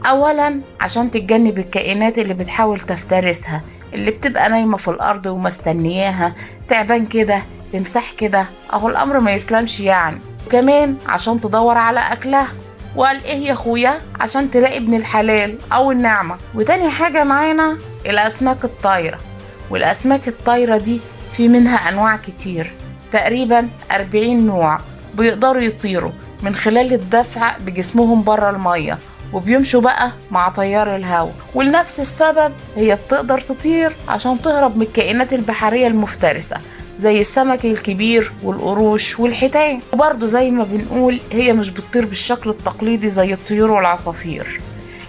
اولا عشان تتجنب الكائنات اللي بتحاول تفترسها، اللي بتبقى نايمة في الارض ومستنياها، تعبان كده، تمساح كده، اهو الامر ما يسلمش يعني. وكمان عشان تدور على اكلها. وقال ايه يا اخويا؟ عشان تلاقي ابن الحلال او النعمة. وتاني حاجة معانا الاسماك الطايرة. والاسماك الطايرة دي في منها انواع كتير، تقريبا 40 نوع، بيقدروا يطيروا من خلال الدفع بجسمهم بره المية، وبيمشوا بقى مع تيار الهواء. ولنفس السبب هي بتقدر تطير عشان تهرب من الكائنات البحرية المفترسة زي السمك الكبير والقروش والحيتان. وبرضه زي ما بنقول هي مش بتطير بالشكل التقليدي زي الطيور والعصافير.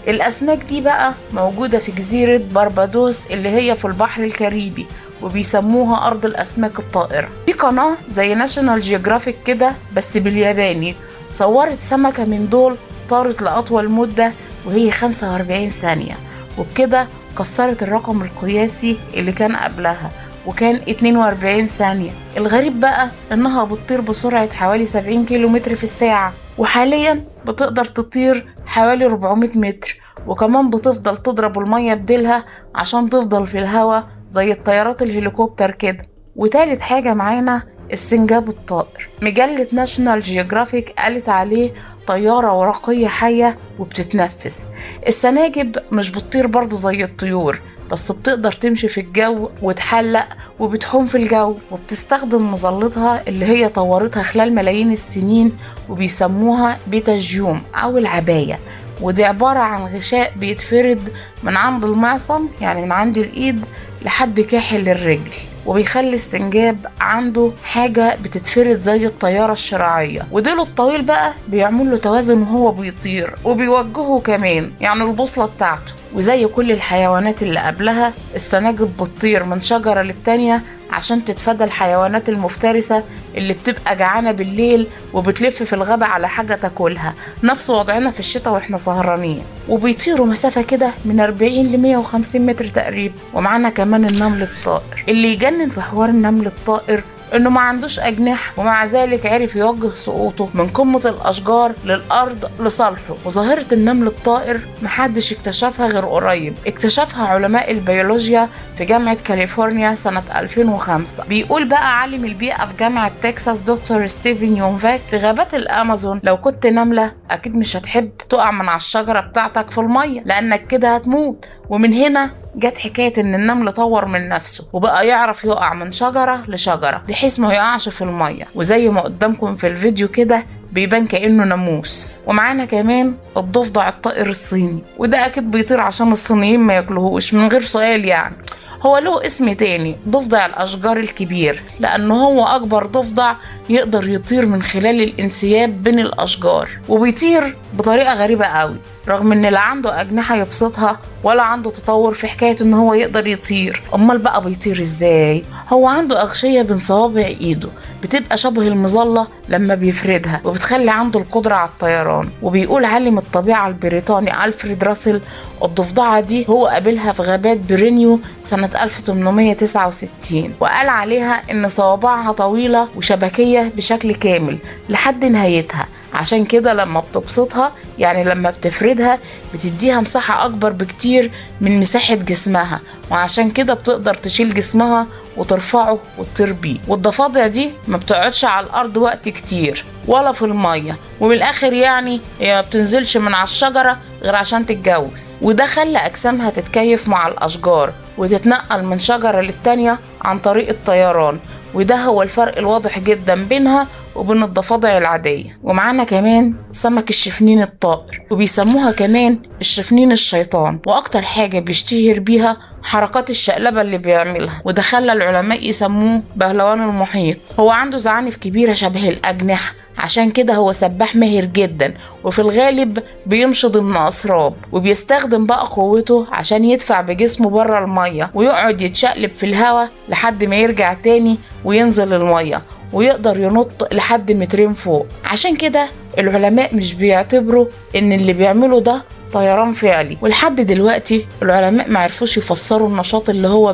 الأسماك دي بقى موجودة في جزيرة باربادوس اللي هي في البحر الكاريبي، وبيسموها أرض الأسماك الطائرة. في قناة زي ناشونال جيوغرافيك كده بس بالياباني صورت سمكة من دول طارت لأطول مدة وهي 45 ثانية، وبكده كسرت الرقم القياسي اللي كان قبلها وكان 42 ثانية. الغريب بقى انها بتطير بسرعة حوالي 70 كيلومتر في الساعة، وحاليا بتقدر تطير حوالي 400 متر، وكمان بتفضل تضرب المية بديلها عشان تفضل في الهواء زي الطيارات الهليكوبتر كده. وتالت حاجة معانا السنجاب الطائر. مجلة ناشونال جيوغرافيك قالت عليه طيارة ورقية حية وبتتنفس. السناجب مش بتطير برضو زي الطيور، بس بتقدر تمشي في الجو وتحلق وبتحوم في الجو، وبتستخدم مظلتها اللي هي طورتها خلال ملايين السنين وبيسموها بيتاجيوم أو العباية. ودي عبارة عن غشاء بيتفرد من عند المعصم، يعني من عند الإيد لحد كاحل الرجل، وبيخلي السنجاب عنده حاجة بتتفرد زي الطيارة الشراعية. وديله الطويل بقى بيعمل له توازن وهو بيطير، وبيوجهه كمان يعني البوصلة بتاعته. وزي كل الحيوانات اللي قبلها السناجب بتطير من شجرة للتانية عشان تتفادى الحيوانات المفترسة اللي بتبقى جعانة بالليل وبتلف في الغابة على حاجة تاكلها، نفس وضعنا في الشتاء واحنا سهرانين. وبيطيروا مسافة كده من 40 ل 150 متر تقريبا. ومعانا كمان النمل الطائر. اللي يجنن في حوار النمل الطائر انه ما عندوش اجنحة، ومع ذلك عرف يوجه سقوطه من قمة الاشجار للارض لصالحه. وظاهرة النمل الطائر محدش اكتشفها غير قريب، اكتشفها علماء البيولوجيا في جامعة كاليفورنيا سنة 2005. بيقول بقى عالم البيئة في جامعة تكساس دكتور ستيفن يونفاك في غابات الامازون: لو كنت نملة اكيد مش هتحب تقع من على الشجرة بتاعتك في المية لانك كده هتموت. ومن هنا جت حكاية ان النمل طور من نفسه وبقى يعرف يقع من شجرة لشجرة بحيث ما يقعش في المية، وزي ما قدامكم في الفيديو كده بيبان كأنه ناموس. ومعانا كمان الضفدع الطائر الصيني، وده اكيد بيطير عشان الصينيين ما ياكلوهوش من غير سؤال يعني. هو له اسم تاني ضفدع الأشجار الكبير لأنه هو أكبر ضفدع يقدر يطير من خلال الانسياب بين الأشجار، وبيطير بطريقة غريبة قوي رغم ان لا عنده أجنحة يبسطها ولا عنده تطور في حكاية ان هو يقدر يطير. امال بقى بيطير ازاي؟ هو عنده أغشية بين صوابع ايده بتبقى شبه المظلة لما بيفردها وبتخلي عنده القدرة على الطيران. وبيقول عالم الطبيعة البريطاني ألفريد راسل الضفدعة دي هو قابلها في غابات برينيو سنة 1869، وقال عليها ان صوابعها طويلة وشبكية بشكل كامل لحد نهايتها، عشان كده لما بتبسطها يعني لما بتفردها بتديها مساحة أكبر بكتير من مساحة جسمها، وعشان كده بتقدر تشيل جسمها وترفعه وتطير بيه. والضفادع دي ما بتقعدش على الأرض وقت كتير ولا في المية، ومن الآخر يعني هي ما بتنزلش من على الشجرة غير عشان تتجوز. وده خلى أجسامها تتكيف مع الأشجار وتتنقل من شجرة للتانية عن طريق الطيران، وده هو الفرق الواضح جدا بينها وبين الضفادع العادية. ومعانا كمان سمك الشفنين الطائر، وبيسموها كمان الشفنين الشيطان، واكتر حاجة بيشتهر بيها حركات الشقلبة اللي بيعملها، وده خلى العلماء يسموه بهلوان المحيط. هو عنده زعانف كبيرة شبه الأجنحة، عشان كده هو سباح ماهر جدا، وفي الغالب بيمشي ضمن أسراب، وبيستخدم بقى قوته عشان يدفع بجسمه بره المية ويقعد يتشقلب في الهواء لحد ما يرجع تاني وينزل المية، ويقدر ينط لحد مترين فوق. عشان كده العلماء مش بيعتبروا ان اللي بيعمله ده طيران فعلي، ولحد دلوقتي العلماء ما عرفوش يفسروا النشاط اللي هو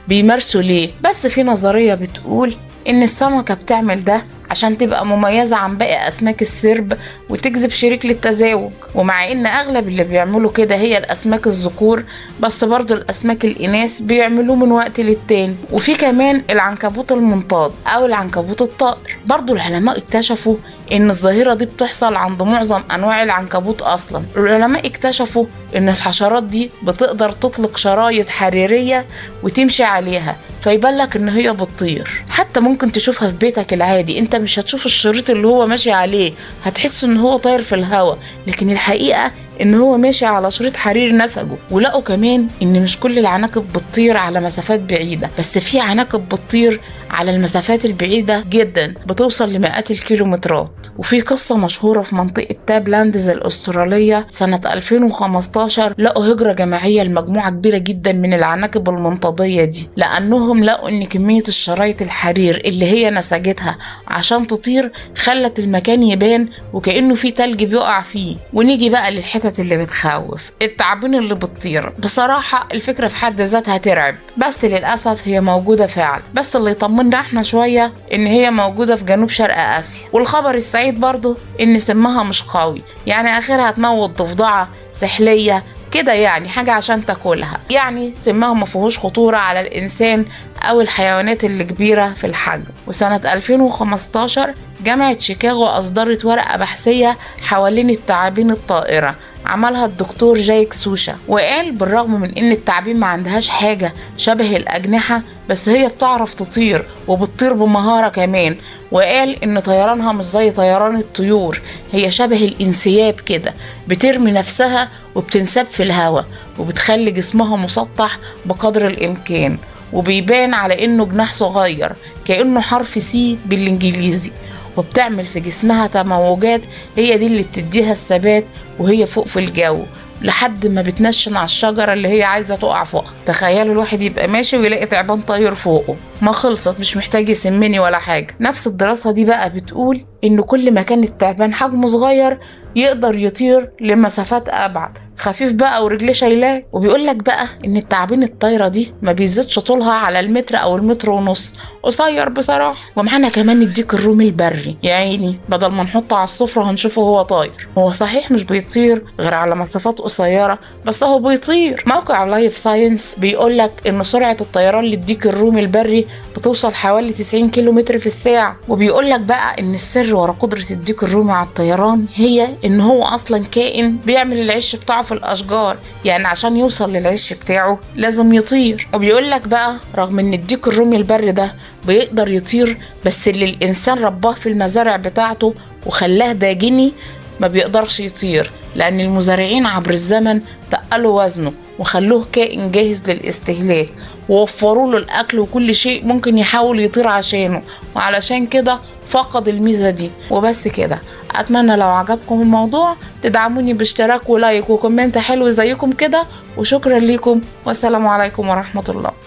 بيمارسه ليه. بس في نظرية بتقول ان السمكة بتعمل ده عشان تبقى مميزة عن باقي أسماك السرب وتجذب شريك للتزاوج. ومع إن أغلب اللي بيعملوا كده هي الأسماك الذكور، بس برضو الأسماك الإناث بيعملوه من وقت للتاني. وفي كمان العنكبوت المنطاد أو العنكبوت الطائر، برضو العلماء اكتشفوا إن الظاهرة دي بتحصل عند معظم أنواع العنكبوت. أصلا العلماء اكتشفوا إن الحشرات دي بتقدر تطلق شرايط حريرية وتمشي عليها فيبان لك إن هي بتطير. حتى ممكن تشوفها في بيتك العادي، انت مش هتشوف الشريط اللي هو ماشي عليه، هتحس ان هو طاير في الهواء، لكن الحقيقة ان هو ماشي على شريط حرير نسجه. ولقوا كمان ان مش كل العناكب بتطير على مسافات بعيدة، بس في عناكب بتطير على المسافات البعيدة جدا بتوصل لمئات الكيلومترات. وفي قصة مشهورة في منطقة تابلاندز الأسترالية سنة 2015 لقوا هجرة جماعية لمجموعة كبيرة جدا من العناكب المنطادية دي، لأنهم لقوا ان كمية الشرايط الحرير اللي هي نسجتها عشان تطير خلت المكان يبان وكأنه في تلج بيقع فيه. ونيجي بقى للحتة اللي بتخوف، التعابين اللي بتطير. بصراحة الفكرة في حد ذاتها ترعب، بس للأسف هي موجودة فعلا. بس اللي يطمنا احنا شوية ان هي موجودة في جنوب شرق آسيا. والخبر السعيد برضو ان سمها مش قوي، يعني اخرها تموت ضفدعة سحلية كده، يعني حاجة عشان تاكلها، يعني سمها ما فيهوش خطورة على الإنسان أو الحيوانات اللي كبيرة في الحجم. وسنة 2015 جامعة شيكاغو أصدرت ورقة بحثية حوالين التعابين الطائرة، عملها الدكتور جايك سوشا، وقال بالرغم من ان التعابين ما عندهاش حاجة شبه الأجنحة، بس هي بتعرف تطير وبتطير بمهارة كمان. وقال ان طيرانها مش زي طيران الطيور، هي شبه الانسياب كده، بترمي نفسها وبتنساب في الهواء وبتخلي جسمها مسطح بقدر الامكان، وبيبان على انه جناح صغير كأنه حرف سي بالانجليزي، وبتعمل في جسمها تموجات هي دي اللي بتديها الثبات وهي فوق في الجو لحد ما بتنشن على الشجرة اللي هي عايزة تقع فوقها. تخيلوا الواحد يبقى ماشي ويلاقي تعبان طاير فوقه، ما خلصت، مش محتاج يسمني ولا حاجة. نفس الدراسة دي بقى بتقول إن كل ما كان التعبان حجمه صغير يقدر يطير لمسافات أبعد، خفيف بقى ورجليه شايلاه. وبيقول لك بقى إن التعابين الطايرة دي ما بيزيدش طولها على المتر أو المتر ونص، قصير بصراحة. ومعانا كمان الديك الرومي البري، يا عيني بدل ما نحطه على السفرة هنشوفه هو طاير. هو صحيح مش بيطير غير على مسافات قصيرة، بس هو بيطير. موقع لايف ساينس بيقول لك إن سرعة الطيران للديك الرومي البري بتوصل حوالي 90 كيلومتر في الساعة. وبيقول لك بقى إن السر ورا قدرة الديك الرومي على الطيران هي إن هو أصلا كائن بيعمل العش بتاعه في الأشجار، يعني عشان يوصل للعش بتاعه لازم يطير. وبيقول لك بقى رغم إن الديك الرومي البري ده بيقدر يطير، بس اللي الإنسان رباه في المزارع بتاعته وخلاه داجني ما بيقدرش يطير، لأن المزارعين عبر الزمن تقلوا وزنه وخلوه كائن جاهز للاستهلاك، ووفروا له الأكل وكل شيء ممكن يحاول يطير عشانه، وعلشان كده فقد الميزة دي. وبس كده، أتمنى لو عجبكم الموضوع تدعموني باشتراك ولايك وكومنت حلو زيكم كده، وشكرا لكم والسلام عليكم ورحمة الله.